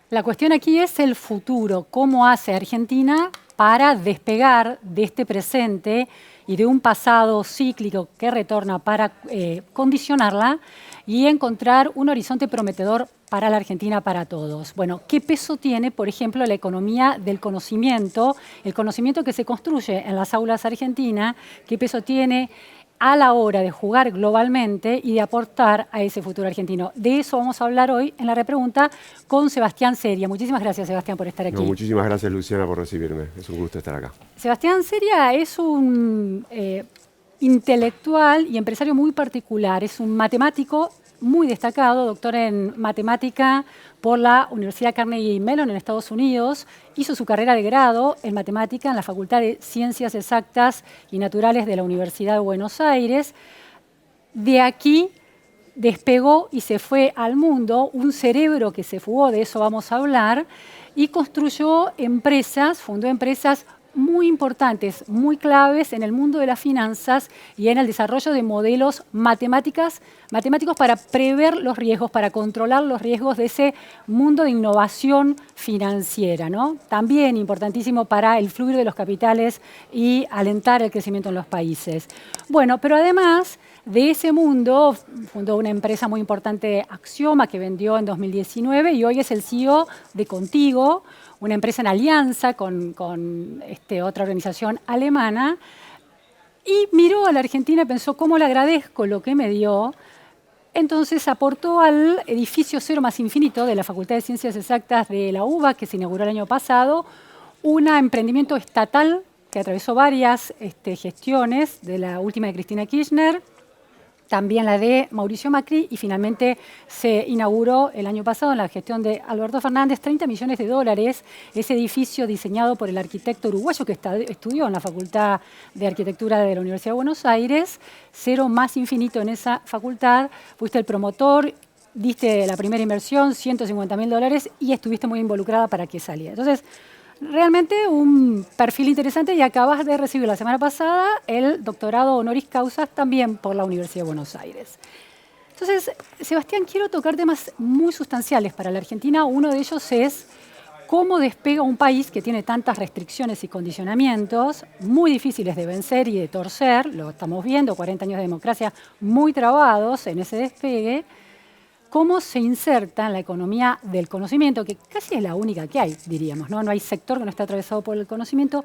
La cuestión aquí es el futuro, cómo hace Argentina para despegar de este presente y de un pasado cíclico que retorna para condicionarla y encontrar un horizonte prometedor para la Argentina, para todos. Bueno, ¿qué peso tiene, por ejemplo, la economía del conocimiento, el conocimiento que se construye en las aulas argentinas? ¿Qué peso tiene a la hora de jugar globalmente y de aportar a ese futuro argentino? De eso vamos a hablar hoy en la repregunta con Sebastián Seria. Muchísimas gracias, Sebastián, por estar No, aquí. muchísimas gracias, Luciana, por recibirme. Es un gusto estar acá. Sebastián Seria es un intelectual y empresario muy particular. Es un matemático muy destacado, doctor en matemática por la Universidad Carnegie Mellon en Estados Unidos. Hizo su carrera de grado en matemática en la Facultad de Ciencias Exactas y Naturales de la Universidad de Buenos Aires. De aquí despegó y se fue al mundo, un cerebro que se fugó, de eso vamos a hablar, y construyó empresas, fundó empresas muy importantes, muy claves en el mundo de las finanzas y en el desarrollo de modelos matemáticos para prever los riesgos, para controlar los riesgos de ese mundo de innovación financiera, ¿no? También importantísimo para el fluir de los capitales y alentar el crecimiento en los países. Bueno, pero además de ese mundo fundó una empresa muy importante, Axioma, que vendió en 2019 y hoy es el CEO de Contigo, una empresa en alianza con otra organización alemana, y miró a la Argentina y pensó, ¿cómo le agradezco lo que me dio? Entonces aportó al edificio Cero más Infinito de la Facultad de Ciencias Exactas de la UBA, que se inauguró el año pasado, un emprendimiento estatal que atravesó varias gestiones, de la última de Cristina Kirchner, también la de Mauricio Macri, y finalmente se inauguró el año pasado en la gestión de Alberto Fernández, 30 millones de dólares, ese edificio diseñado por el arquitecto uruguayo que estudió en la Facultad de Arquitectura de la Universidad de Buenos Aires. Cero más Infinito en esa facultad, fuiste el promotor, diste la primera inversión, $150.000, y estuviste muy involucrada para que saliera. Entonces, realmente un perfil interesante, y acabas de recibir la semana pasada el doctorado honoris causa también por la Universidad de Buenos Aires. Entonces, Sebastián, quiero tocar temas muy sustanciales para la Argentina. Uno de ellos es cómo despega un país que tiene tantas restricciones y condicionamientos muy difíciles de vencer y de torcer. Lo estamos viendo, 40 años de democracia muy trabados en ese despegue. Cómo se inserta en la economía del conocimiento, que casi es la única que hay, diríamos, ¿no? No hay sector que no esté atravesado por el conocimiento.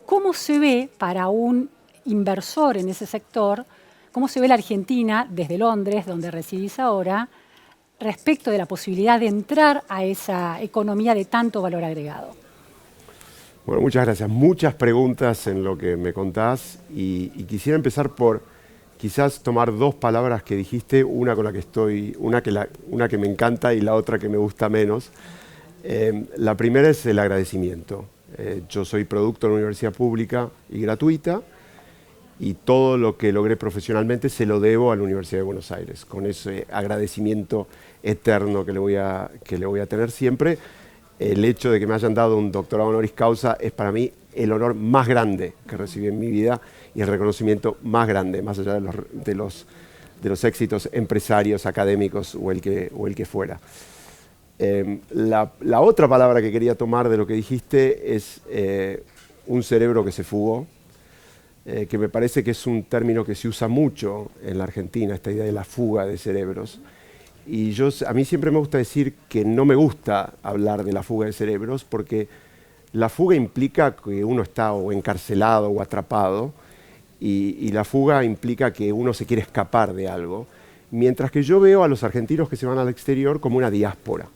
¿Cómo se ve para un inversor en ese sector, cómo se ve la Argentina desde Londres, donde residís ahora, respecto de la posibilidad de entrar a esa economía de tanto valor agregado? Bueno, muchas gracias. Muchas preguntas en lo que me contás y quisiera empezar por quizás tomar dos palabras que dijiste, una con la que estoy, una que me encanta y la otra que me gusta menos. La primera es el agradecimiento. Yo soy producto de una universidad pública y gratuita, y todo lo que logré profesionalmente se lo debo a la Universidad de Buenos Aires, con ese agradecimiento eterno que le voy a tener siempre. El hecho de que me hayan dado un doctorado honoris causa es para mí el honor más grande que recibí en mi vida y el reconocimiento más grande, más allá de los éxitos empresarios, académicos o el que fuera. La otra palabra que quería tomar de lo que dijiste es un cerebro que se fugó, que me parece que es un término que se usa mucho en la Argentina, esta idea de la fuga de cerebros. Y a mí siempre me gusta decir que no me gusta hablar de la fuga de cerebros, porque la fuga implica que uno está o encarcelado o atrapado, y la fuga implica que uno se quiere escapar de algo, mientras que yo veo a los argentinos que se van al exterior como una diáspora,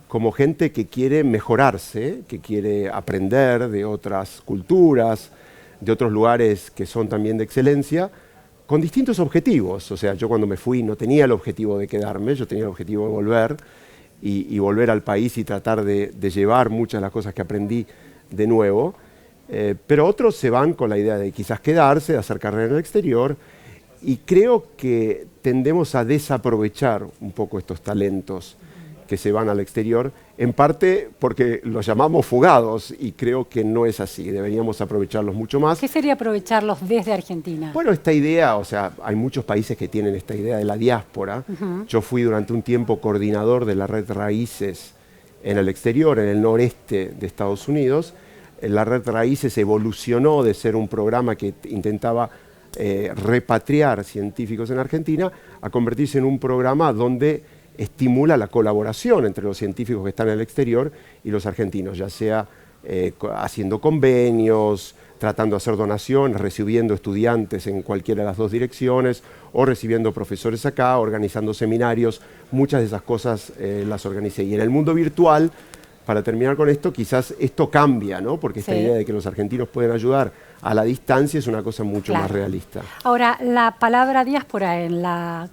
como gente que quiere mejorarse, que quiere aprender de otras culturas, de otros lugares que son también de excelencia, con distintos objetivos. O sea, yo cuando me fui no tenía el objetivo de quedarme, yo tenía el objetivo de volver y volver al país y tratar de llevar muchas de las cosas que aprendí de nuevo. Pero otros se van con la idea de quizás quedarse, de hacer carrera en el exterior, y creo que tendemos a desaprovechar un poco estos talentos que se van al exterior, en parte porque los llamamos fugados, y creo que no es así, deberíamos aprovecharlos mucho más. ¿Qué sería aprovecharlos desde Argentina? Bueno, esta idea, o sea, hay muchos países que tienen esta idea de la diáspora. Yo fui durante un tiempo coordinador de la red Raíces en el exterior, en el noreste de Estados Unidos. La Red Raíces evolucionó de ser un programa que intentaba repatriar científicos en Argentina a convertirse en un programa donde estimula la colaboración entre los científicos que están en el exterior y los argentinos, ya sea haciendo convenios, tratando de hacer donaciones, recibiendo estudiantes en cualquiera de las dos direcciones, o recibiendo profesores acá, organizando seminarios. Muchas de esas cosas las organicé. Y en el mundo virtual, para terminar con esto, quizás esto cambia, ¿no? Porque esta idea de que los argentinos pueden ayudar a la distancia es una cosa mucho más realista. Ahora, la palabra diáspora en la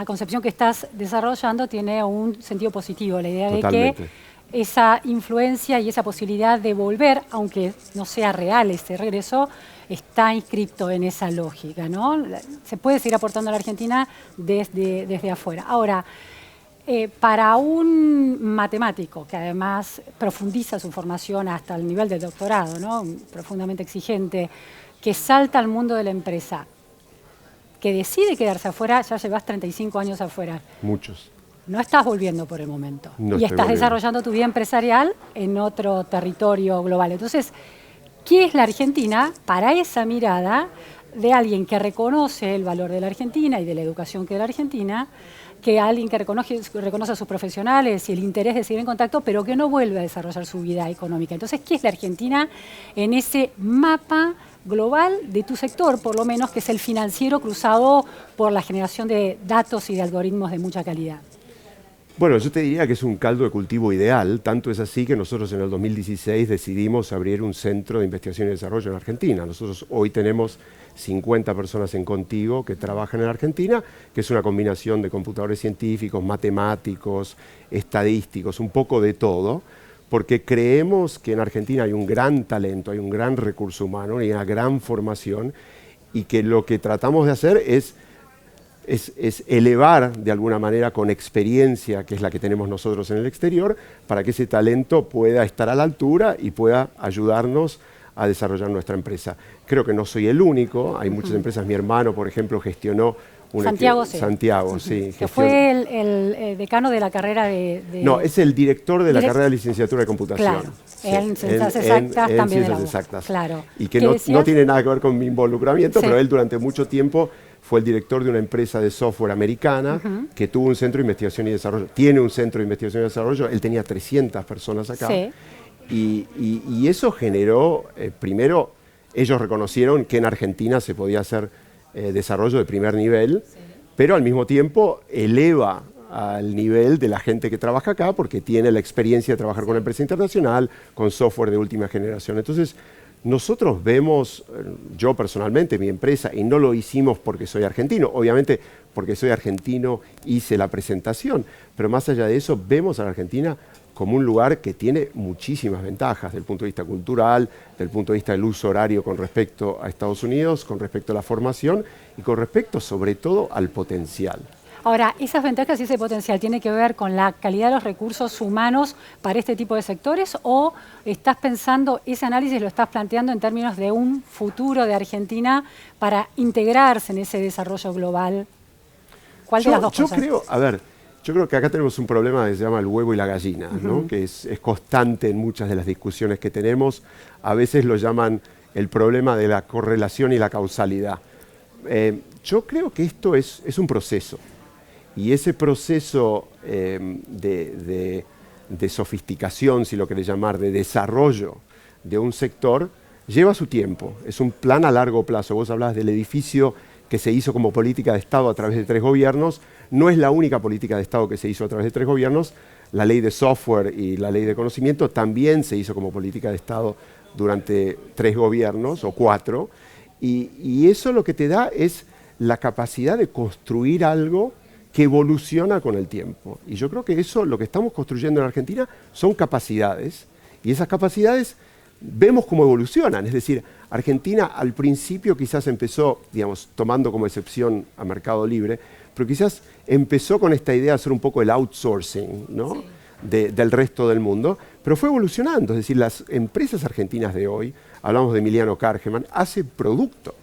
concepción que estás desarrollando tiene un sentido positivo, la idea de que esa influencia y esa posibilidad de volver, aunque no sea real ese regreso, está inscrito en esa lógica, ¿no? Se puede seguir aportando a la Argentina desde afuera. Ahora, para un matemático que además profundiza su formación hasta el nivel del doctorado, ¿no? Profundamente exigente, que salta al mundo de la empresa, que decide quedarse afuera, ya llevas 35 años afuera. Muchos. No estás volviendo por el momento. No y estás volviendo. Desarrollando tu vida empresarial en otro territorio global. Entonces, ¿qué es la Argentina para esa mirada de alguien que reconoce el valor de la Argentina y de la educación que da la Argentina, que alguien que reconoce a sus profesionales y el interés de seguir en contacto, pero que no vuelve a desarrollar su vida económica? Entonces, ¿qué es la Argentina en ese mapa global de tu sector, por lo menos, que es el financiero cruzado por la generación de datos y de algoritmos de mucha calidad? Bueno, yo te diría que es un caldo de cultivo ideal, tanto es así que nosotros en el 2016 decidimos abrir un centro de investigación y desarrollo en Argentina. Nosotros hoy tenemos 50 personas en Contigo que trabajan en Argentina, que es una combinación de computadores científicos, matemáticos, estadísticos, un poco de todo, porque creemos que en Argentina hay un gran talento, hay un gran recurso humano, hay una gran formación, y que lo que tratamos de hacer es elevar de alguna manera con experiencia, que es la que tenemos nosotros en el exterior, para que ese talento pueda estar a la altura y pueda ayudarnos a desarrollar nuestra empresa. Creo que no soy el único, hay muchas empresas. Mi hermano, por ejemplo, gestionó Santiago, sí. Que fue el decano de la carrera de... No, es el director de la carrera de licenciatura de computación. Claro, en ciencias exactas también. Ciencias exactas. Claro. Y que no tiene nada que ver con mi involucramiento, pero él durante mucho tiempo fue el director de una empresa de software americana que tuvo un centro de investigación y desarrollo. Tiene un centro de investigación y desarrollo. Él tenía 300 personas acá. Sí. Y eso generó, primero, ellos reconocieron que en Argentina se podía hacer desarrollo de primer nivel, pero al mismo tiempo eleva al nivel de la gente que trabaja acá porque tiene la experiencia de trabajar con una empresa internacional, con software de última generación. Entonces, nosotros vemos, yo personalmente, mi empresa, y no lo hicimos porque soy argentino, obviamente porque soy argentino hice la presentación, pero más allá de eso, vemos a la Argentina como un lugar que tiene muchísimas ventajas desde el punto de vista cultural, desde el punto de vista del uso horario con respecto a Estados Unidos, con respecto a la formación y con respecto sobre todo al potencial. Ahora, ¿esas ventajas y ese potencial tiene que ver con la calidad de los recursos humanos para este tipo de sectores o estás pensando, ese análisis lo estás planteando en términos de un futuro de Argentina para integrarse en ese desarrollo global? ¿Cuál de las dos cosas? Yo creo que acá tenemos un problema que se llama el huevo y la gallina, ¿no? Que es constante en muchas de las discusiones que tenemos. A veces lo llaman el problema de la correlación y la causalidad. Yo creo que esto es un proceso. Y ese proceso de sofisticación, si lo querés llamar, de desarrollo de un sector, lleva su tiempo. Es un plan a largo plazo. Vos hablabas del edificio que se hizo como política de Estado a través de 3 gobiernos. No es la única política de Estado que se hizo a través de 3 gobiernos. La ley de software y la ley de conocimiento también se hizo como política de Estado durante 3 gobiernos o 4. Y eso lo que te da es la capacidad de construir algo que evoluciona con el tiempo. Y yo creo que eso, lo que estamos construyendo en Argentina, son capacidades. Y esas capacidades vemos cómo evolucionan. Es decir, Argentina al principio quizás empezó, digamos, tomando como excepción a Mercado Libre, pero quizás empezó con esta idea de hacer un poco el outsourcing, ¿no? Sí. Del resto del mundo, pero fue evolucionando. Es decir, las empresas argentinas de hoy, hablamos de Emiliano Kargeman, hace producto.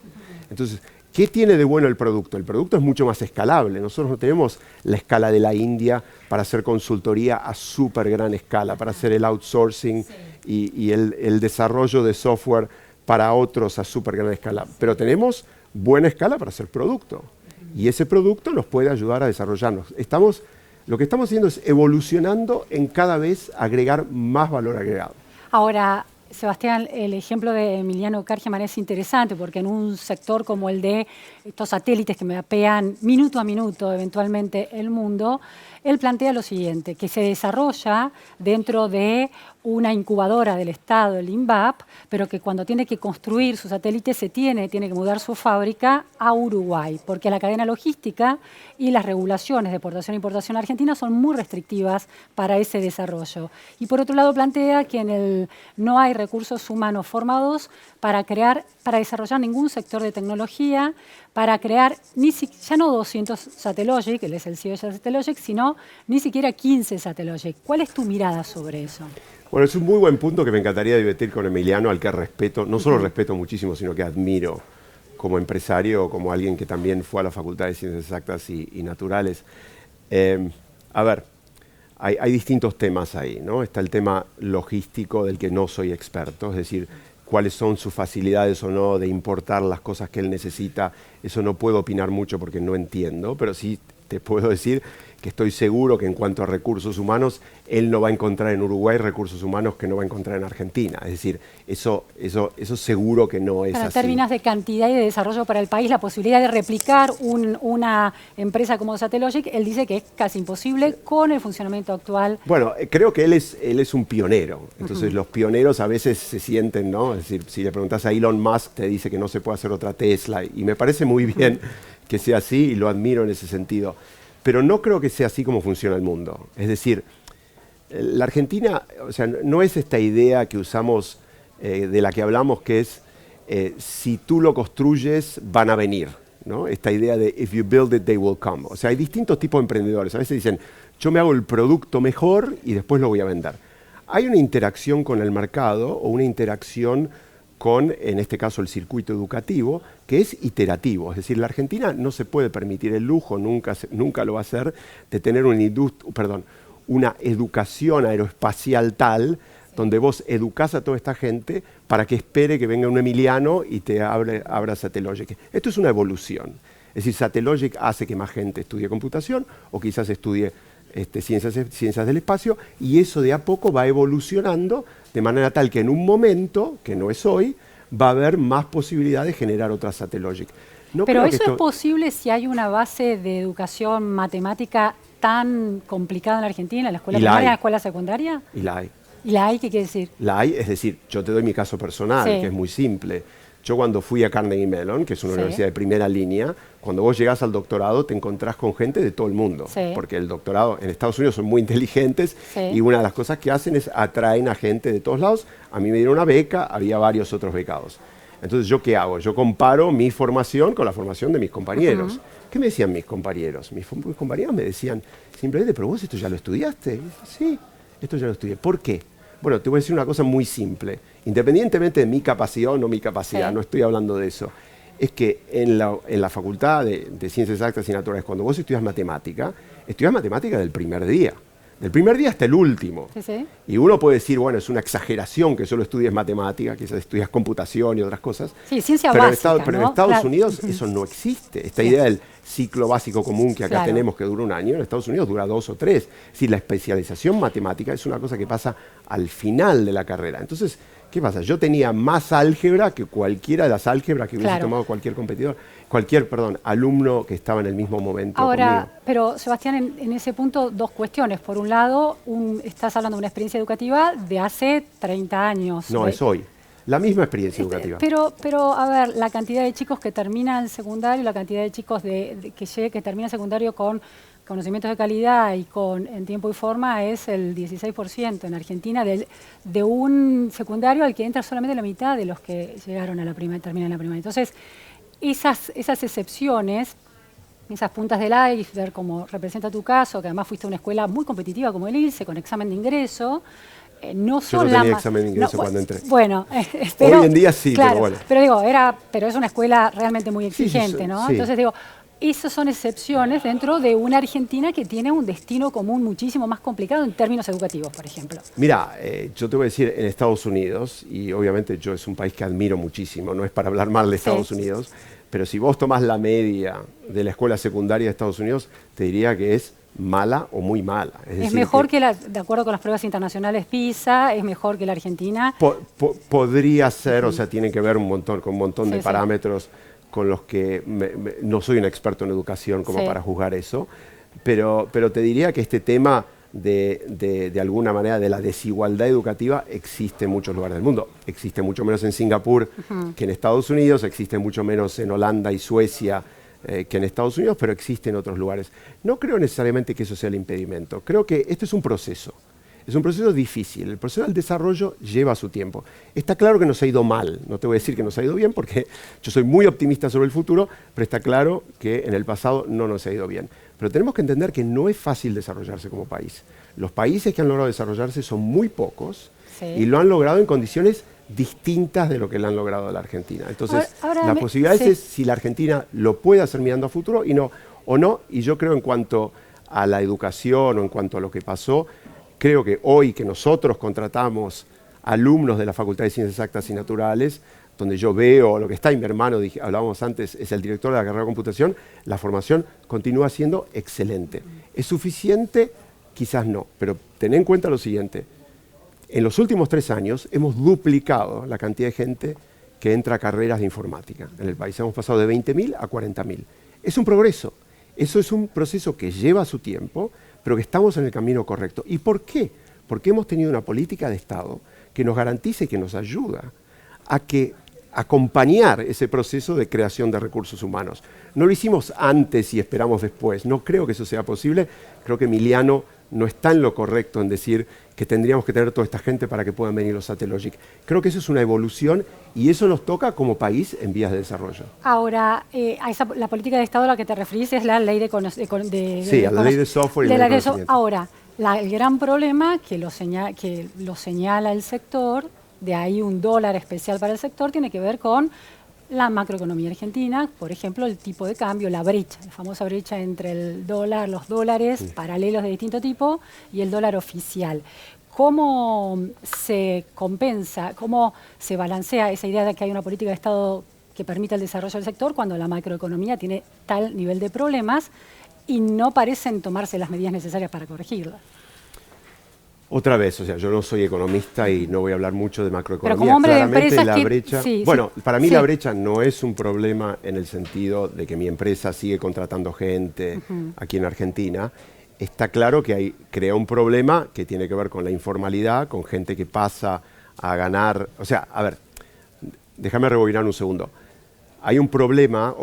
Entonces, ¿Qué tiene de bueno el producto? El producto es mucho más escalable. Nosotros no tenemos la escala de la India para hacer consultoría a súper gran escala, para hacer el outsourcing y el desarrollo de software para otros a súper gran escala. Pero tenemos buena escala para hacer producto. Y ese producto nos puede ayudar a desarrollarnos. Lo que estamos haciendo es evolucionando en cada vez agregar más valor agregado. Ahora, Sebastián, el ejemplo de Emiliano Kargieman es interesante porque en un sector como el de estos satélites que mapean minuto a minuto eventualmente el mundo, él plantea lo siguiente, que se desarrolla dentro de una incubadora del Estado, el INVAP, pero que cuando tiene que construir su satélite tiene que mudar su fábrica a Uruguay, porque la cadena logística y las regulaciones de exportación e importación argentina son muy restrictivas para ese desarrollo. Y por otro lado plantea que no hay recursos humanos formados para desarrollar ningún sector de tecnología, para crear ya no 200 Satellogic, él es el CEO de Satellogic, sino ni siquiera 15 Satellogic. ¿Cuál es tu mirada sobre eso? Bueno, es un muy buen punto que me encantaría debatir con Emiliano, al que respeto, no solo respeto muchísimo, sino que admiro como empresario, como alguien que también fue a la Facultad de Ciencias Exactas y Naturales. A ver, hay distintos temas ahí, ¿no? Está el tema logístico del que no soy experto, es decir, cuáles son sus facilidades o no de importar las cosas que él necesita. Eso no puedo opinar mucho porque no entiendo, pero sí te puedo decir que estoy seguro que en cuanto a recursos humanos, él no va a encontrar en Uruguay recursos humanos que no va a encontrar en Argentina. Es decir, eso seguro que no es así. En términos de cantidad y de desarrollo para el país, la posibilidad de replicar una empresa como Satellogic, él dice que es casi imposible con el funcionamiento actual. Bueno, creo que él es un pionero. Entonces los pioneros a veces se sienten, ¿no? Es decir, si le preguntas a Elon Musk, te dice que no se puede hacer otra Tesla. Y me parece muy bien que sea así y lo admiro en ese sentido. Pero no creo que sea así como funciona el mundo. Es decir, la Argentina, o sea, no es esta idea que usamos, de la que hablamos, que es si tú lo construyes, van a venir, ¿no? Esta idea de if you build it, they will come. O sea, hay distintos tipos de emprendedores. A veces dicen, yo me hago el producto mejor y después lo voy a vender. Hay una interacción con el mercado o una interacción con, en este caso, el circuito educativo, que es iterativo. Es decir, la Argentina no se puede permitir el lujo, nunca lo va a hacer, de tener una educación aeroespacial tal, donde vos educás a toda esta gente para que espere que venga un Emiliano y te abra Satellogic. Esto es una evolución. Es decir, Satellogic hace que más gente estudie computación o quizás estudie ciencias del espacio, y eso de a poco va evolucionando de manera tal que en un momento, que no es hoy, va a haber más posibilidad de generar otras Satellogic. Pero eso es posible si hay una base de educación matemática tan complicada en la Argentina, en la escuela primaria, en la escuela secundaria. Y la hay. ¿Y la hay qué quiere decir? La hay, es decir, yo te doy mi caso personal, que es muy simple. Yo cuando fui a Carnegie Mellon, que es una universidad de primera línea, cuando vos llegás al doctorado te encontrás con gente de todo el mundo, porque el doctorado en Estados Unidos son muy inteligentes y una de las cosas que hacen es atraen a gente de todos lados. A mí me dieron una beca, había varios otros becados. Entonces, ¿yo qué hago? Yo comparo mi formación con la formación de mis compañeros. ¿Qué me decían mis compañeros? Mis compañeros me decían simplemente, pero vos esto ya lo estudiaste. Y dije, sí, esto ya lo estudié. ¿Por qué? Bueno, te voy a decir una cosa muy simple. Independientemente de mi capacidad o no mi capacidad, no estoy hablando de eso. Es que en la Facultad de Ciencias Exactas y Naturales, cuando vos estudias matemática del primer día. Del primer día hasta el último. Y uno puede decir, bueno, es una exageración que solo estudies matemática, quizás estudias computación y otras cosas. Sí, ciencia básica, pero en Estados Unidos eso no existe. Esta idea del ciclo básico común que acá tenemos, que dura un año, en Estados Unidos dura 2 o 3. Es decir, la especialización matemática es una cosa que pasa al final de la carrera. Entonces, ¿qué pasa? Yo tenía más álgebra que cualquiera de las álgebras que hubiese tomado cualquier alumno que estaba en el mismo momento conmigo. Pero Sebastián, en ese punto, dos cuestiones. Por un lado, estás hablando de una experiencia educativa de hace 30 años. No, es hoy. La misma experiencia educativa. Pero, a ver, la cantidad de chicos que terminan secundario, la cantidad de chicos que terminan secundario con conocimientos de calidad y en tiempo y forma es el 16% en Argentina de un secundario al que entra solamente la mitad de los que llegaron a la primaria, terminan la primaria. Entonces, esas excepciones, esas puntas del iceberg, como representa tu caso, que además fuiste a una escuela muy competitiva como el ILSE, con examen de ingreso, no Yo son no la tenía más... examen de ingreso cuando entré. Bueno, pero, hoy en día sí, claro, pero bueno. Pero digo, pero es una escuela realmente muy exigente, sí, ¿no? sí. Entonces digo, esas son excepciones dentro de una Argentina que tiene un destino común muchísimo más complicado en términos educativos, por ejemplo. Mira, yo te voy a decir, en Estados Unidos, y obviamente yo es un país que admiro muchísimo, no es para hablar mal de Estados Unidos, pero si vos tomás la media de la escuela secundaria de Estados Unidos, te diría que es mala o muy mala. Es mejor que de acuerdo con las pruebas internacionales PISA, es mejor que la Argentina. Podría ser, o sea, tiene que ver con un montón de parámetros con los que no soy un experto en educación como para juzgar eso, pero te diría que este tema de alguna manera de la desigualdad educativa existe en muchos lugares del mundo. Existe mucho menos en Singapur que en Estados Unidos, existe mucho menos en Holanda y Suecia que en Estados Unidos, pero existe en otros lugares. No creo necesariamente que eso sea el impedimento. Creo que esto es un proceso. Es un proceso difícil. El proceso del desarrollo lleva su tiempo. Está claro que nos ha ido mal. No te voy a decir que nos ha ido bien porque yo soy muy optimista sobre el futuro, pero está claro que en el pasado no nos ha ido bien. Pero tenemos que entender que no es fácil desarrollarse como país. Los países que han logrado desarrollarse son muy pocos y lo han logrado en condiciones distintas de lo que le han logrado a la Argentina. Entonces, la posibilidad es si la Argentina lo puede hacer mirando a futuro o no. Y yo creo en cuanto a la educación o en cuanto a lo que pasó, creo que hoy que nosotros contratamos alumnos de la Facultad de Ciencias Exactas y Naturales, donde yo veo lo que está, y mi hermano, hablábamos antes, es el director de la carrera de computación, la formación continúa siendo excelente. ¿Es suficiente? Quizás no, pero ten en cuenta lo siguiente. En los últimos 3 años hemos duplicado la cantidad de gente que entra a carreras de informática en el país. Hemos pasado de 20.000 a 40.000. Es un progreso. Eso es un proceso que lleva su tiempo, pero que estamos en el camino correcto. ¿Y por qué? Porque hemos tenido una política de Estado que nos garantiza y que nos ayuda a acompañar ese proceso de creación de recursos humanos. No lo hicimos antes y esperamos después. No creo que eso sea posible. Creo que Emiliano no está en lo correcto en decir que tendríamos que tener toda esta gente para que puedan venir los Satellogic. Creo que eso es una evolución y eso nos toca como país en vías de desarrollo. Ahora, la política de Estado a la que te referís es la ley Sí, a la ley de software y la ley de conocimiento. Ahora, el gran problema que lo señala el sector, de ahí un dólar especial para el sector, tiene que ver con la macroeconomía argentina, por ejemplo, el tipo de cambio, la brecha, la famosa brecha entre el dólar, los dólares paralelos de distinto tipo y el dólar oficial. ¿Cómo se compensa, cómo se balancea esa idea de que hay una política de Estado que permita el desarrollo del sector cuando la macroeconomía tiene tal nivel de problemas y no parecen tomarse las medidas necesarias para corregirla? Otra vez, o sea, yo no soy economista y no voy a hablar mucho de macroeconomía. Pero como hombre claramente de empresas la brecha, para mí la brecha no es un problema en el sentido de que mi empresa sigue contratando gente aquí en Argentina. Está claro que crea un problema que tiene que ver con la informalidad, con gente que pasa a ganar. O sea, a ver, déjame rebobinar un segundo. Hay un problema,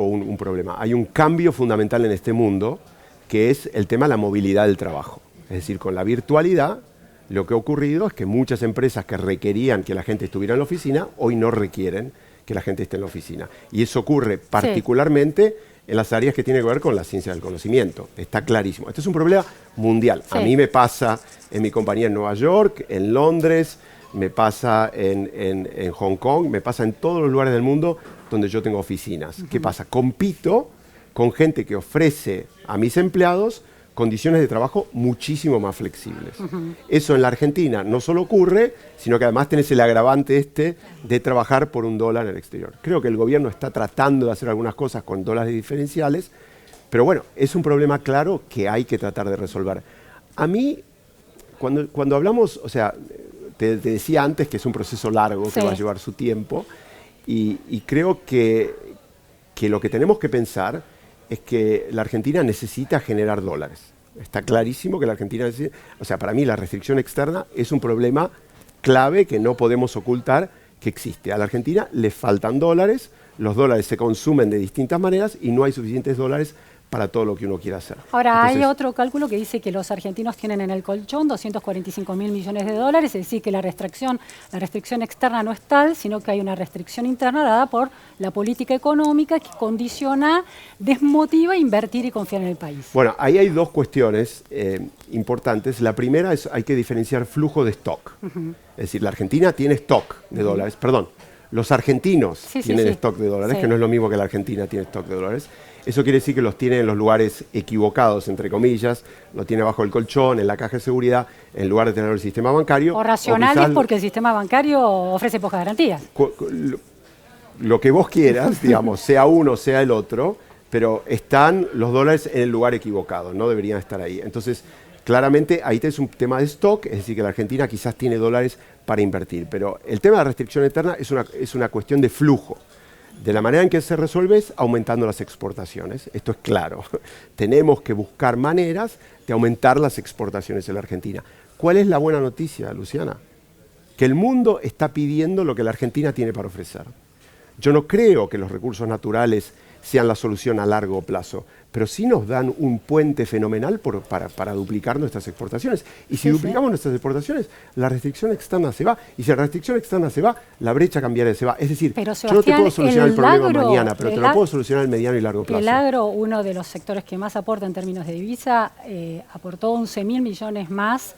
hay un cambio fundamental en este mundo, que es el tema de la movilidad del trabajo. Es decir, con la virtualidad, lo que ha ocurrido es que muchas empresas que requerían que la gente estuviera en la oficina, hoy no requieren que la gente esté en la oficina. Y eso ocurre particularmente en las áreas que tienen que ver con la ciencia del conocimiento. Está clarísimo. Este es un problema mundial. A mí me pasa en mi compañía en Nueva York, en Londres, me pasa en Hong Kong, me pasa en todos los lugares del mundo donde yo tengo oficinas. ¿Qué pasa? Compito con gente que ofrece a mis empleados condiciones de trabajo muchísimo más flexibles. Eso en la Argentina no solo ocurre, sino que además tenés el agravante de trabajar por $1 en el exterior. Creo que el gobierno está tratando de hacer algunas cosas con dólares diferenciales, pero bueno, es un problema claro que hay que tratar de resolver. A mí, cuando hablamos, o sea, te decía antes que es un proceso largo, que va a llevar su tiempo, y creo que lo que tenemos que pensar es que la Argentina necesita generar dólares. Está clarísimo que la Argentina necesita... O sea, para mí la restricción externa es un problema clave que no podemos ocultar que existe. A la Argentina le faltan dólares, los dólares se consumen de distintas maneras y no hay suficientes dólares para todo lo que uno quiera hacer. Ahora, Entonces, hay otro cálculo que dice que los argentinos tienen en el colchón 245.000 millones de dólares, es decir, que la restricción externa no es tal, sino que hay una restricción interna dada por la política económica que condiciona, desmotiva invertir y confiar en el país. bueno, ahí hay dos cuestiones importantes. La primera es hay que diferenciar flujo de stock. Es decir, la Argentina tiene stock de dólares, perdón, los argentinos tienen stock de dólares, que no es lo mismo que la Argentina tiene stock de dólares. Eso quiere decir que los tiene en los lugares equivocados, entre comillas, lo tiene bajo el colchón, en la caja de seguridad, en lugar de tenerlo en el sistema bancario. O racionales porque el sistema bancario ofrece pocas garantías. Lo que vos quieras, digamos, sea uno, sea el otro, pero están los dólares en el lugar equivocado, no deberían estar ahí. Entonces, claramente ahí tenés un tema de stock, es decir, que la Argentina quizás tiene dólares para invertir, pero el tema de la restricción interna es una cuestión de flujo. De la manera en que se resuelve es aumentando las exportaciones, esto es claro. Tenemos que buscar maneras de aumentar las exportaciones en la Argentina. ¿Cuál es la buena noticia, Luciana? Que el mundo está pidiendo lo que la Argentina tiene para ofrecer. Yo no creo que los recursos naturales sean la solución a largo plazo, pero sí nos dan un puente fenomenal para duplicar nuestras exportaciones. Y si duplicamos nuestras exportaciones, la restricción externa se va. Y si la restricción externa se va, la brecha cambiaria se va. Es decir, pero, yo no te puedo solucionar el problema mañana, pero te lo puedo solucionar en mediano y largo plazo. El agro, uno de los sectores que más aporta en términos de divisa, aportó 11.000 millones más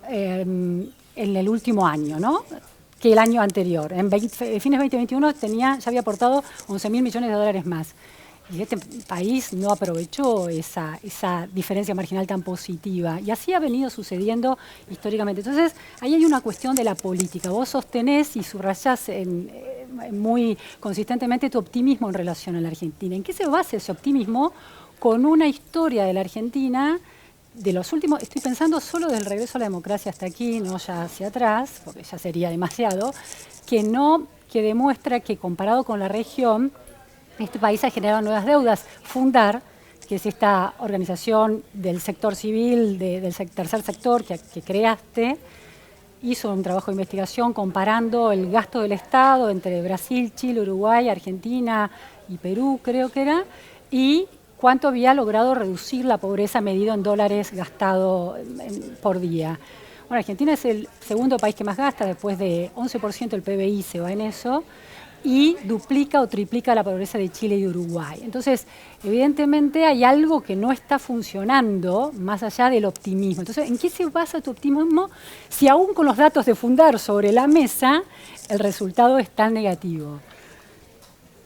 en el último año, ¿no?, que el año anterior. En fines 2021 ya había aportado 11.000 millones de dólares más. Y este país no aprovechó esa diferencia marginal tan positiva. Y así ha venido sucediendo históricamente. Entonces, ahí hay una cuestión de la política. Vos sostenés y subrayás muy consistentemente tu optimismo en relación a la Argentina. ¿En qué se basa ese optimismo? Con una historia de la Argentina de los últimos, estoy pensando solo del regreso a la democracia hasta aquí, no ya hacia atrás, porque ya sería demasiado, que demuestra que comparado con la región, este país ha generado nuevas deudas. Fundar, que es esta organización del sector civil, del tercer sector que creaste, hizo un trabajo de investigación comparando el gasto del Estado entre Brasil, Chile, Uruguay, Argentina y Perú, creo que era, y cuánto había logrado reducir la pobreza medido en dólares gastado por día. Bueno, Argentina es el segundo país que más gasta, después de 11% del PBI se va en eso, y duplica o triplica la pobreza de Chile y Uruguay. Entonces, evidentemente hay algo que no está funcionando más allá del optimismo. Entonces, ¿en qué se basa tu optimismo si aún con los datos de Fundar sobre la mesa el resultado es tan negativo?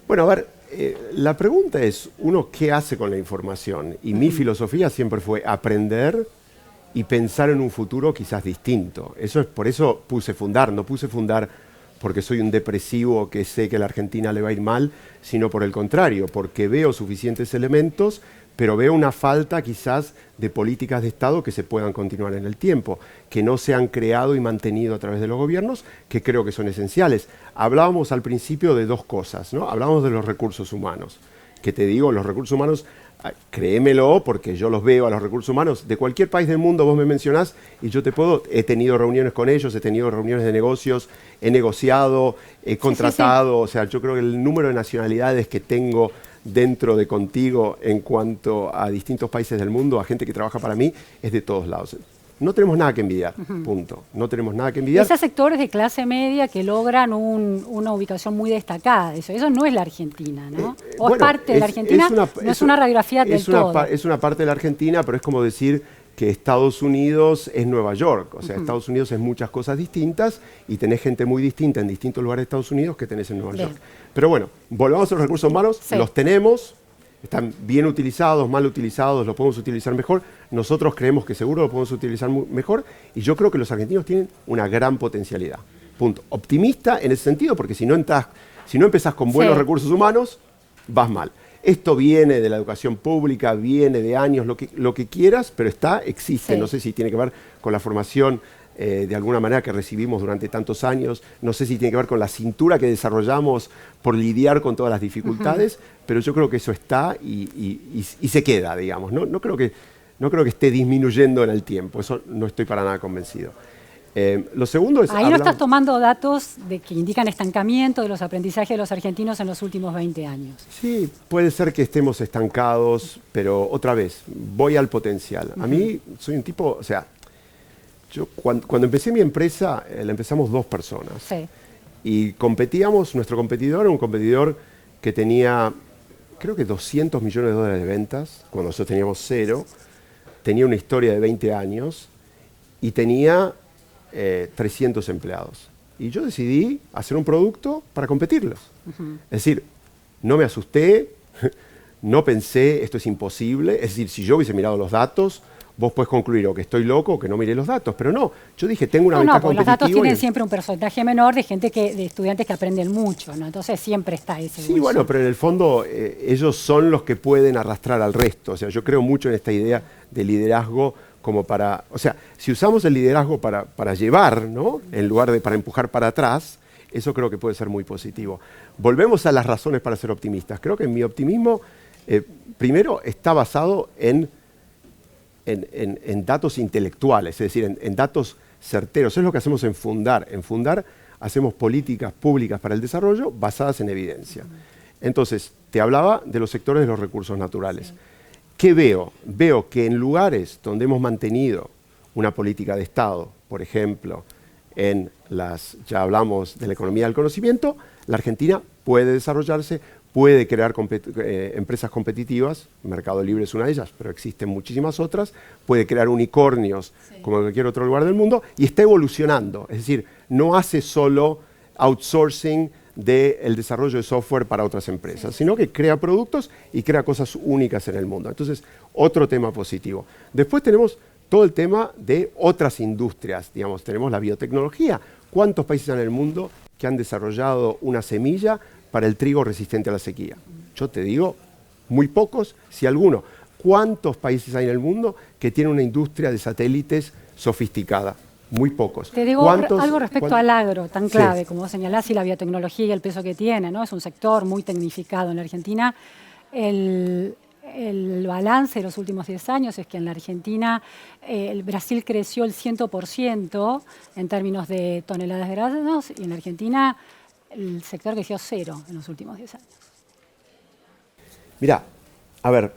Bueno, a ver, la pregunta es, uno, ¿qué hace con la información? Y mi filosofía siempre fue aprender y pensar en un futuro quizás distinto. Por eso puse Fundar, no puse Fundar porque soy un depresivo que sé que a la Argentina le va a ir mal, sino por el contrario, porque veo suficientes elementos, pero veo una falta quizás de políticas de Estado que se puedan continuar en el tiempo, que no se han creado y mantenido a través de los gobiernos, que creo que son esenciales. Hablábamos al principio de dos cosas, ¿no? Hablábamos de los recursos humanos, que te digo, los recursos humanos, créemelo, porque yo los veo a los recursos humanos de cualquier país del mundo, vos me mencionás, y yo he tenido reuniones con ellos, he tenido reuniones de negocios, he negociado, he contratado, o sea, yo creo que el número de nacionalidades que tengo dentro de Contigo en cuanto a distintos países del mundo, a gente que trabaja para mí, es de todos lados. No tenemos nada que envidiar, punto. No tenemos nada que envidiar. Esos sectores de clase media que logran una ubicación muy destacada, eso no es la Argentina, ¿no? O bueno, es parte de la Argentina, no es una radiografía del todo. Es una parte de la Argentina, pero es como decir que Estados Unidos es Nueva York. O sea, Estados Unidos es muchas cosas distintas y tenés gente muy distinta en distintos lugares de Estados Unidos que tenés en Nueva York. Pero bueno, volvamos a los recursos humanos, los tenemos. Están bien utilizados, mal utilizados, los podemos utilizar mejor. Nosotros creemos que seguro lo podemos utilizar mejor y yo creo que los argentinos tienen una gran potencialidad. Punto. Optimista en ese sentido, porque si no empezás con buenos recursos humanos, vas mal. Esto viene de la educación pública, viene de años, lo que quieras, pero existe. No sé si tiene que ver con la formación de alguna manera que recibimos durante tantos años, no sé si tiene que ver con la cintura que desarrollamos por lidiar con todas las dificultades, pero yo creo que eso está y se queda, digamos. No creo que esté disminuyendo en el tiempo, eso no estoy para nada convencido. Lo segundo es... Ahí no estás tomando datos que indican estancamiento de los aprendizajes de los argentinos en los últimos 20 años. Sí, puede ser que estemos estancados, pero otra vez, voy al potencial. A mí soy un tipo, o sea, yo cuando empecé mi empresa, la empezamos 2 personas. Sí. Y competíamos, nuestro competidor era un competidor que tenía, creo que $200 millones de ventas, cuando nosotros teníamos 0, tenía una historia de 20 años y tenía 300 empleados. Y yo decidí hacer un producto para competirlos. Es decir, no me asusté, no pensé, esto es imposible. Es decir, si yo hubiese mirado los datos, vos podés concluir o que estoy loco o que no miré los datos. Pero no, yo dije, tengo una ventaja competitiva. Los datos tienen siempre un porcentaje menor de gente de estudiantes que aprenden mucho, ¿no? Entonces siempre está ese. Sí, bueno, pero en el fondo ellos son los que pueden arrastrar al resto. O sea, yo creo mucho en esta idea de liderazgo como para... O sea, si usamos el liderazgo para llevar, ¿no? En lugar de para empujar para atrás, eso creo que puede ser muy positivo. Volvemos a las razones para ser optimistas. Creo que mi optimismo, primero, está basado en datos intelectuales, es decir, en datos certeros. Es lo que hacemos en Fundar. En Fundar hacemos políticas públicas para el desarrollo basadas en evidencia. Entonces, te hablaba de los sectores de los recursos naturales. ¿Qué veo? Veo que en lugares donde hemos mantenido una política de Estado, por ejemplo, ya hablamos de la economía del conocimiento, la Argentina puede desarrollarse, puede crear empresas competitivas, Mercado Libre es una de ellas, pero existen muchísimas otras, puede crear unicornios como en cualquier otro lugar del mundo y está evolucionando, es decir, no hace solo outsourcing del desarrollo de software para otras empresas, sino que crea productos y crea cosas únicas en el mundo. Entonces, otro tema positivo. Después tenemos todo el tema de otras industrias, digamos, tenemos la biotecnología. ¿Cuántos países en el mundo que han desarrollado una semilla para el trigo resistente a la sequía? Yo te digo, muy pocos, si alguno. ¿Cuántos países hay en el mundo que tienen una industria de satélites sofisticada? Muy pocos. Te digo algo respecto al agro, tan clave, como vos señalás, y la biotecnología y el peso que tiene, ¿no? Es un sector muy tecnificado en la Argentina. El balance de los últimos 10 años es que en la Argentina el Brasil creció el 100% en términos de toneladas de granos y en la Argentina el sector creció 0 en los últimos 10 años. Mirá, a ver,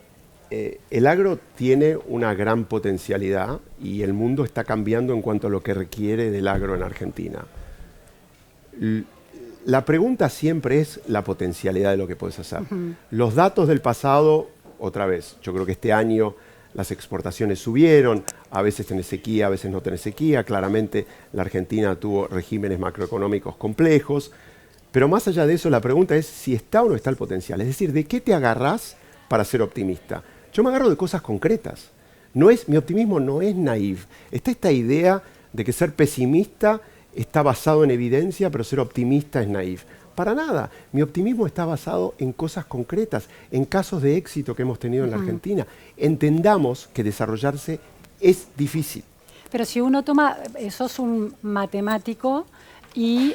el agro tiene una gran potencialidad y el mundo está cambiando en cuanto a lo que requiere del agro en Argentina. La pregunta siempre es la potencialidad de lo que puedes hacer. Los datos del pasado, otra vez, yo creo que este año las exportaciones subieron, a veces tenés sequía, a veces no tenés sequía, claramente la Argentina tuvo regímenes macroeconómicos complejos, pero más allá de eso la pregunta es si está o no está el potencial, es decir, ¿de qué te agarrás para ser optimista? Yo me agarro de cosas concretas. Mi optimismo no es naif. Está esta idea de que ser pesimista está basado en evidencia, pero ser optimista es naif. Para nada. Mi optimismo está basado en cosas concretas, en casos de éxito que hemos tenido en la Argentina. Entendamos que desarrollarse es difícil. Pero si uno sos un matemático y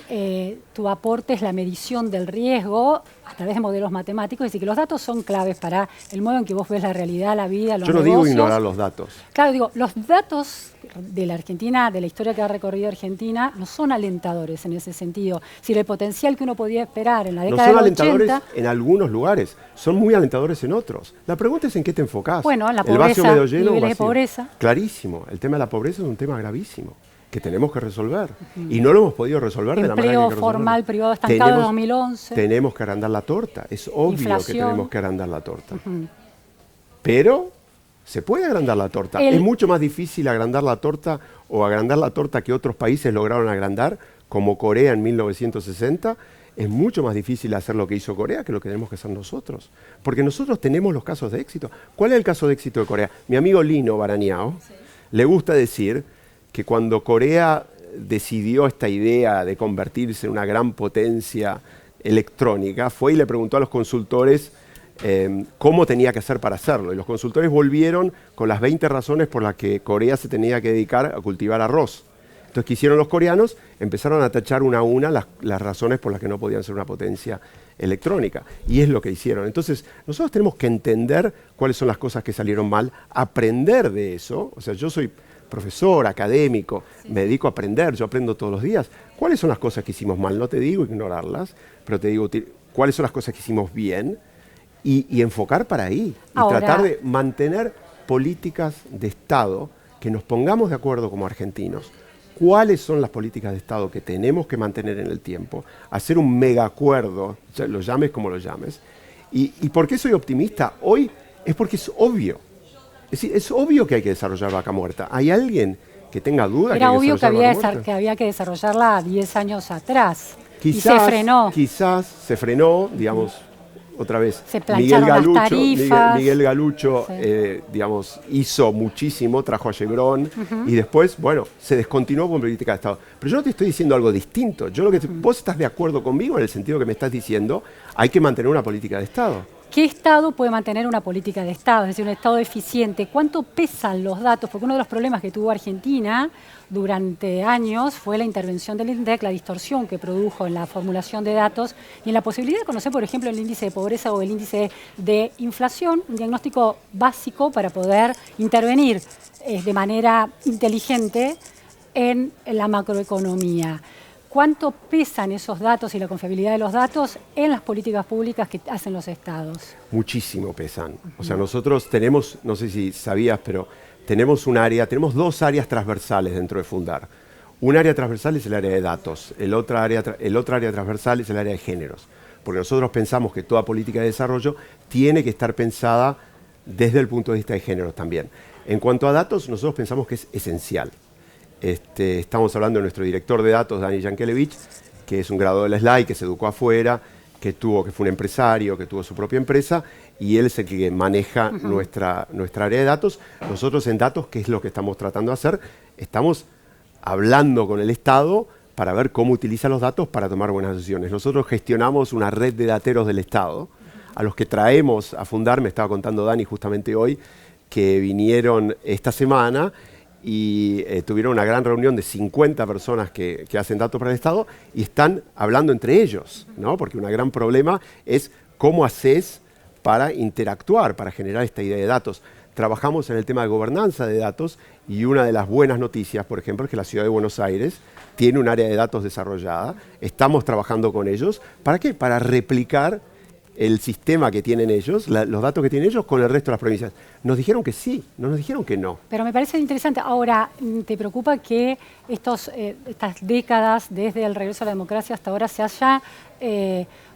tu aporte es la medición del riesgo a través de modelos matemáticos, es decir, que los datos son claves para el modo en que vos ves la realidad, la vida, los negocios. Yo no digo ignorar los datos. Claro, digo, los datos de la Argentina, de la historia que ha recorrido Argentina, no son alentadores en ese sentido. Si el potencial que uno podía esperar en la década del 80... No son alentadores en algunos lugares, son muy alentadores en otros. La pregunta es en qué te enfocás. Bueno, la pobreza, el vaso medio lleno, niveles de pobreza. Clarísimo, el tema de la pobreza es un tema gravísimo que tenemos que resolver. Y no lo hemos podido resolver de la manera que hay que resolverlo. Empleo formal, privado estancado en 2011. Tenemos que agrandar la torta. Es obvio Inflación. que tenemos que agrandar la torta. Pero se puede agrandar la torta. Es mucho más difícil agrandar la torta o agrandar la torta que otros países lograron agrandar, como Corea en 1960. Es mucho más difícil hacer lo que hizo Corea que lo que tenemos que hacer nosotros. Porque nosotros tenemos los casos de éxito. ¿Cuál es el caso de éxito de Corea? Mi amigo Lino Barañao le gusta decir que cuando Corea decidió esta idea de convertirse en una gran potencia electrónica, fue y le preguntó a los consultores cómo tenía que hacer para hacerlo. Y los consultores volvieron con las 20 razones por las que Corea se tenía que dedicar a cultivar arroz. Entonces, ¿qué hicieron los coreanos? Empezaron a tachar una a una las razones por las que no podían ser una potencia electrónica. Y es lo que hicieron. Entonces, nosotros tenemos que entender cuáles son las cosas que salieron mal, aprender de eso. O sea, yo soy profesor, académico, me dedico a aprender, yo aprendo todos los días. ¿Cuáles son las cosas que hicimos mal? No te digo ignorarlas, pero te digo cuáles son las cosas que hicimos bien y enfocar para ahí. Y tratar de mantener políticas de Estado que nos pongamos de acuerdo como argentinos. ¿Cuáles son las políticas de Estado que tenemos que mantener en el tiempo? Hacer un mega acuerdo, lo llames como lo llames. ¿Y por qué soy optimista? Hoy es porque es obvio. Es decir, es obvio que hay que desarrollar Vaca Muerta. ¿Hay alguien que tenga duda? Era obvio que había que desarrollarla 10 años atrás. Quizás, y se frenó. Quizás se frenó, digamos, otra vez. Se plancharon las tarifas. Miguel Galucho, sí. digamos, hizo muchísimo, trajo a Chevron y después, bueno, se descontinuó con política de Estado. Pero yo no te estoy diciendo algo distinto. Yo vos estás de acuerdo conmigo en el sentido que me estás diciendo, hay que mantener una política de Estado. ¿Qué Estado puede mantener una política de Estado? Es decir, un Estado eficiente. ¿Cuánto pesan los datos? Porque uno de los problemas que tuvo Argentina durante años fue la intervención del INDEC, la distorsión que produjo en la formulación de datos y en la posibilidad de conocer, por ejemplo, el índice de pobreza o el índice de inflación, un diagnóstico básico para poder intervenir de manera inteligente en la macroeconomía. ¿Cuánto pesan esos datos y la confiabilidad de los datos en las políticas públicas que hacen los estados? Muchísimo pesan. O sea, nosotros tenemos, no sé si sabías, pero tenemos dos áreas transversales dentro de Fundar. Un área transversal es el área de datos, el otro área transversal es el área de géneros. Porque nosotros pensamos que toda política de desarrollo tiene que estar pensada desde el punto de vista de géneros también. En cuanto a datos, nosotros pensamos que es esencial. Estamos hablando de nuestro director de datos, Dani Yankelevich, que es un graduado de la SLAI, que se educó afuera, que fue un empresario, que tuvo su propia empresa, y él es el que maneja nuestra área de datos. Nosotros en datos, ¿qué es lo que estamos tratando de hacer? Estamos hablando con el Estado para ver cómo utiliza los datos para tomar buenas decisiones. Nosotros gestionamos una red de dateros del Estado, a los que traemos a Fundar. Me estaba contando Dani justamente hoy, que vinieron esta semana y tuvieron una gran reunión de 50 personas que hacen datos para el Estado y están hablando entre ellos, ¿no? Porque un gran problema es cómo haces para interactuar, para generar esta idea de datos. Trabajamos en el tema de gobernanza de datos y una de las buenas noticias, por ejemplo, es que la Ciudad de Buenos Aires tiene un área de datos desarrollada. Estamos trabajando con ellos. ¿Para qué? Para replicar el sistema que tienen ellos, los datos que tienen ellos con el resto de las provincias. Nos dijeron que sí, no nos dijeron que no. Pero me parece interesante. Ahora, ¿te preocupa que estas décadas, desde el regreso a la democracia hasta ahora, se haya,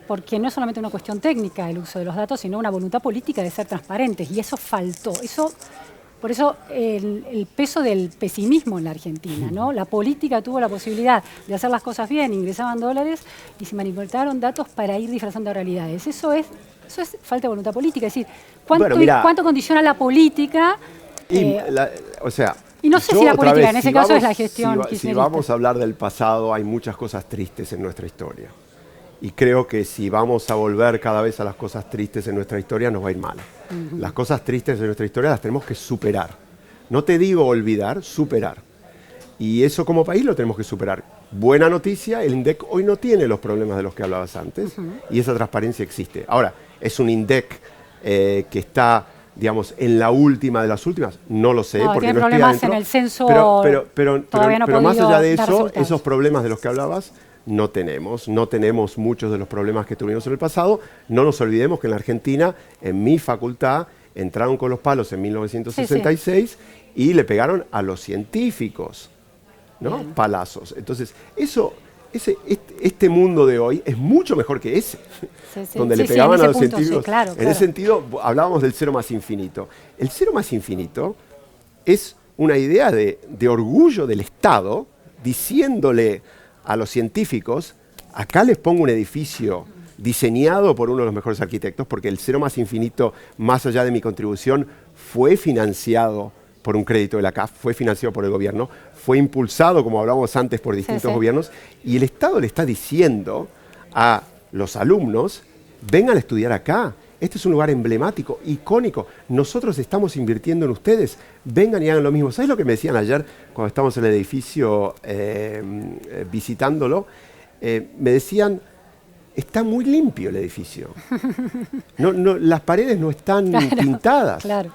porque no es solamente una cuestión técnica el uso de los datos, sino una voluntad política de ser transparentes, y eso faltó. Por eso el peso del pesimismo en la Argentina, ¿no? La política tuvo la posibilidad de hacer las cosas bien, ingresaban dólares y se manipularon datos para ir disfrazando realidades. Eso es falta de voluntad política. Es decir, ¿cuánto condiciona la política? Y no sé si la política, en ese caso es la gestión kirchnerista. Si vamos a hablar del pasado, hay muchas cosas tristes en nuestra historia. Y creo que si vamos a volver cada vez a las cosas tristes en nuestra historia, nos va a ir mal. Las cosas tristes de nuestra historia las tenemos que superar. No te digo olvidar, superar. Y eso como país lo tenemos que superar. Buena noticia, el INDEC hoy no tiene los problemas de los que hablabas antes, y esa transparencia existe. Ahora, ¿es un INDEC que está, digamos, en la última de las últimas? No lo sé, porque tiene no estoy problemas adentro. En el censo, pero más allá de eso, esos problemas de los que hablabas, no tenemos muchos de los problemas que tuvimos en el pasado. No nos olvidemos que en la Argentina, en mi facultad, entraron con los palos en 1966 y le pegaron a los científicos, ¿no? Bien. Palazos. Entonces, este mundo de hoy es mucho mejor que ese, donde le pegaban a los científicos. Claro. En ese sentido, hablábamos del cero más infinito. El cero más infinito es una idea de orgullo del Estado, diciéndole a los científicos, acá les pongo un edificio diseñado por uno de los mejores arquitectos, porque el cero más infinito, más allá de mi contribución, fue financiado por un crédito de la CAF, fue financiado por el gobierno, fue impulsado, como hablábamos antes, por distintos gobiernos, y el Estado le está diciendo a los alumnos, vengan a estudiar acá, este es un lugar emblemático, icónico, nosotros estamos invirtiendo en ustedes, vengan y hagan lo mismo. ¿Sabes lo que me decían ayer cuando estábamos en el edificio visitándolo? Me decían, está muy limpio el edificio. Las paredes no están pintadas. Claro.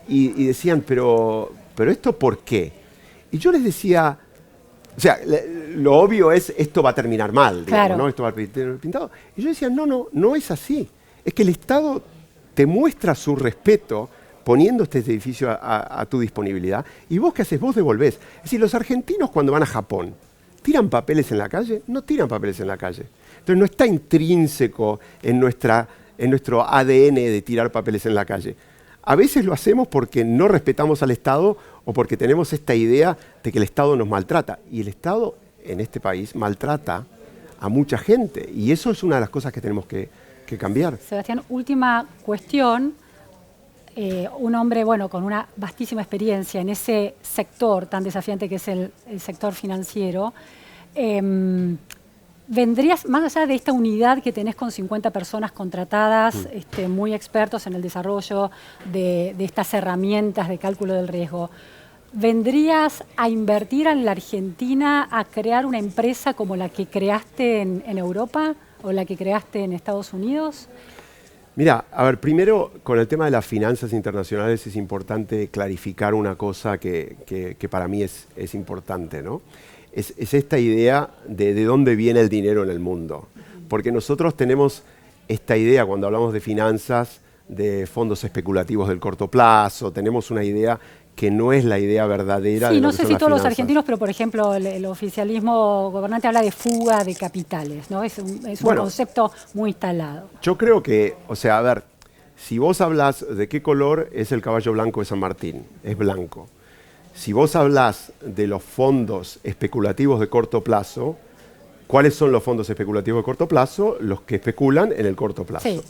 Y decían, pero ¿esto por qué? Y yo les decía, o sea, lo obvio es, esto va a terminar mal, digamos, Claro. ¿no? Esto va a terminar pintado. Y yo decía, no es así. Es que el Estado te muestra su respeto poniendo este edificio a tu disponibilidad. ¿Y vos qué haces? Vos devolvés. Es decir, los argentinos cuando van a Japón, ¿tiran papeles en la calle? No tiran papeles en la calle. Entonces no está intrínseco en nuestro ADN de tirar papeles en la calle. A veces lo hacemos porque no respetamos al Estado o porque tenemos esta idea de que el Estado nos maltrata. Y el Estado en este país maltrata a mucha gente. Y eso es una de las cosas que tenemos que cambiar. Sebastián, última cuestión. Un hombre, bueno, con una vastísima experiencia en ese sector tan desafiante que es el sector financiero. ¿Vendrías, más allá de esta unidad que tenés con 50 personas contratadas, muy expertos en el desarrollo de estas herramientas de cálculo del riesgo, vendrías a invertir en la Argentina a crear una empresa como la que creaste en Europa o la que creaste en Estados Unidos? Mira, a ver, primero con el tema de las finanzas internacionales es importante clarificar una cosa que para mí es importante, ¿no? Es esta idea de dónde viene el dinero en el mundo. Porque nosotros tenemos esta idea cuando hablamos de finanzas, de fondos especulativos del corto plazo, tenemos una idea que no es la idea verdadera. Sí, de no lo que sé son si las todos los finanzas. argentinos, pero por ejemplo el oficialismo gobernante habla de fuga de capitales, ¿no? Es un Bueno, concepto muy instalado. Yo creo que, o sea, a ver, si vos hablas de qué color es el caballo blanco de San Martín, es blanco. Si vos hablas de los fondos especulativos de corto plazo, ¿cuáles son los fondos especulativos de corto plazo? Los que especulan en el corto plazo. Sí,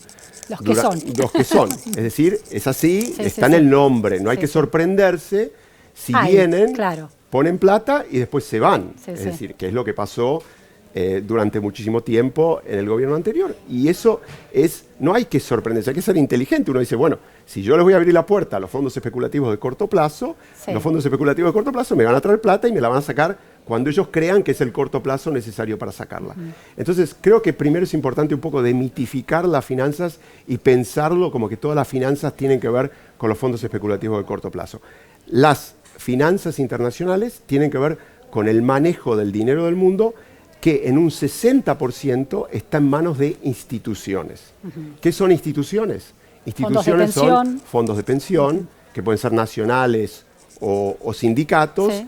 los que son. Los que son. Es decir, es así, Sí, está sí, en sí. el nombre. No hay Sí, que sí. sorprenderse si Ay, vienen, claro. ponen plata y después se van. Sí, Es sí. decir, que es lo que pasó durante muchísimo tiempo en el gobierno anterior. Y eso no hay que sorprenderse, hay que ser inteligente. Uno dice, bueno, si yo les voy a abrir la puerta a los fondos especulativos de corto plazo, Sí. los fondos especulativos de corto plazo me van a traer plata y me la van a sacar cuando ellos crean que es el corto plazo necesario para sacarla. Entonces, creo que primero es importante un poco demitificar las finanzas y pensarlo como que todas las finanzas tienen que ver con los fondos especulativos de corto plazo. Las finanzas internacionales tienen que ver con el manejo del dinero del mundo, que en un 60% está en manos de instituciones. ¿Qué son instituciones? Instituciones son pensión. fondos de pensión, que pueden ser nacionales o sindicatos, Sí.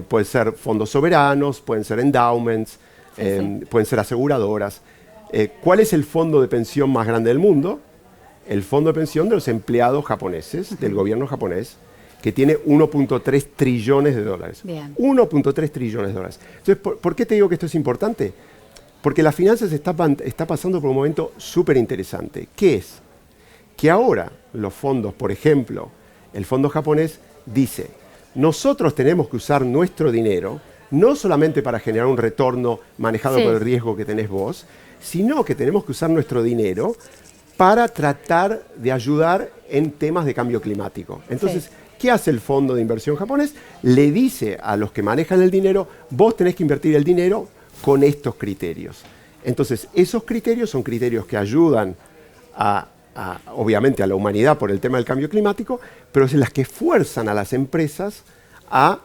pueden ser fondos soberanos, pueden ser endowments, Sí. pueden ser aseguradoras. ¿Cuál es el fondo de pensión más grande del mundo? El fondo de pensión de los empleados japoneses, del gobierno japonés, que tiene 1.3 trillones de dólares. Bien. 1.3 trillones de dólares. Entonces, ¿por qué te digo que esto es importante? Porque las finanzas está pasando por un momento súper interesante. ¿Qué es? Que ahora los fondos, por ejemplo, el fondo japonés dice, nosotros tenemos que usar nuestro dinero no solamente para generar un retorno manejado Sí. por el riesgo que tenés vos, sino que tenemos que usar nuestro dinero para tratar de ayudar en temas de cambio climático. Entonces, Sí. ¿qué hace el fondo de inversión japonés? Le dice a los que manejan el dinero, vos tenés que invertir el dinero con estos criterios. Entonces, esos criterios son criterios que ayudan obviamente a la humanidad por el tema del cambio climático, pero es las que fuerzan a las empresas a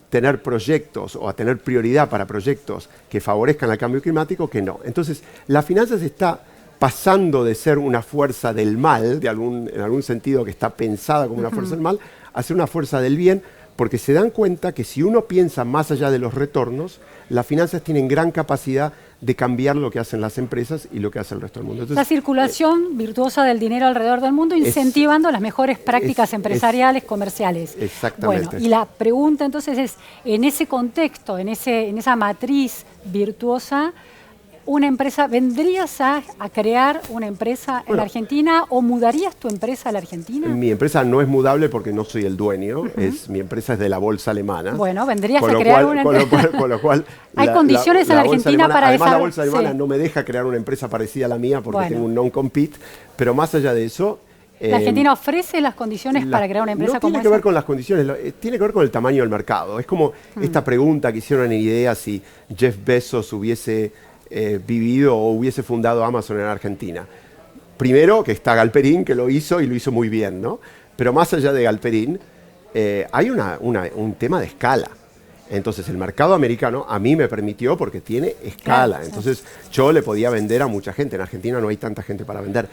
tener proyectos o a tener prioridad para proyectos que favorezcan al cambio climático que no. Entonces, la finanza se está pasando de ser una fuerza del mal, en algún sentido que está pensada como una fuerza del mal, a ser una fuerza del bien, porque se dan cuenta que si uno piensa más allá de los retornos, las finanzas tienen gran capacidad de cambiar lo que hacen las empresas y lo que hace el resto del mundo. La Entonces, circulación virtuosa del dinero alrededor del mundo, incentivando las mejores prácticas empresariales, comerciales. Exactamente. Bueno, y la pregunta entonces es, en ese contexto, en esa matriz virtuosa, una empresa, ¿vendrías a crear una empresa en la Argentina o mudarías tu empresa a la Argentina? mi empresa no es mudable porque no soy el dueño, mi empresa es de la bolsa alemana. Bueno, vendrías Con a lo crear cual- una con lo cual Hay condiciones en la bolsa Argentina alemana- para además, la esa- bolsa alemana sí. no me deja crear una empresa parecida a la mía porque Bueno. tengo un non-compete, pero más allá de eso... ¿La Argentina ofrece las condiciones para crear una empresa no como tiene que esa? ver con las condiciones, tiene que ver con el tamaño del mercado. Es como esta pregunta que hicieron en IDEA si Jeff Bezos hubiese vivido o hubiese fundado Amazon en Argentina. Primero, que está Galperín, que lo hizo y lo hizo muy bien, ¿no? Pero más allá de Galperín, hay un tema de escala. Entonces, el mercado americano a mí me permitió porque tiene escala. Claro, Entonces, yo le podía vender a mucha gente. En Argentina no hay tanta gente para vender.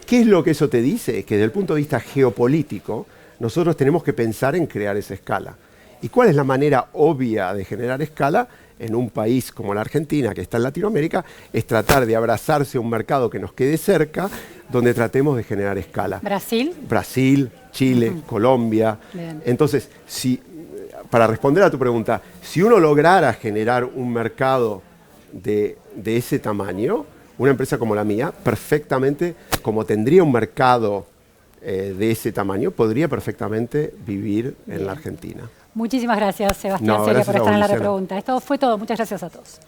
¿Qué es lo que eso te dice? Que desde el punto de vista geopolítico, nosotros tenemos que pensar en crear esa escala. ¿Y cuál es la manera obvia de generar escala en un país como la Argentina, que está en Latinoamérica? Es tratar de abrazarse a un mercado que nos quede cerca, donde tratemos de generar escala. ¿Brasil? Brasil, Chile, Colombia. Bien. Entonces, para responder a tu pregunta, si uno lograra generar un mercado de ese tamaño, una empresa como la mía, perfectamente, como tendría un mercado de ese tamaño, podría perfectamente vivir en la Argentina. Muchísimas gracias, Sebastián No, Celia, gracias por a estar vos, en la Luciana. repregunta. Esto fue todo. Muchas gracias a todos.